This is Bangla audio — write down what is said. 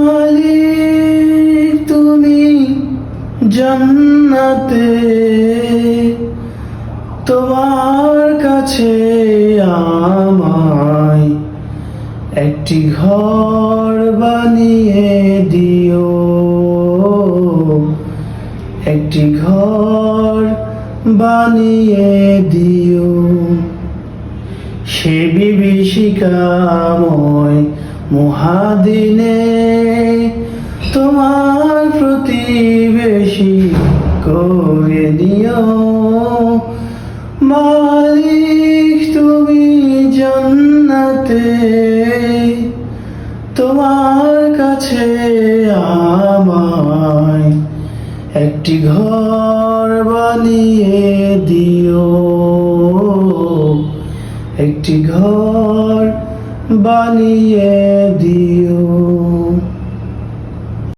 মালিক তুমি জান্নাতে, তোমার কাছে আমায় একটি ঘর বানিয়ে দিও, একটি ঘর বানিয়ে দিও। সে বিভীষিকাময় মহাদিনে তোমার প্রতিবেশী করে নিও। মালিক তুমি জান্নাতে, তোমার কাছে আমায় একটি ঘর বানিয়ে দিও, একটি ঘর বানিয়ে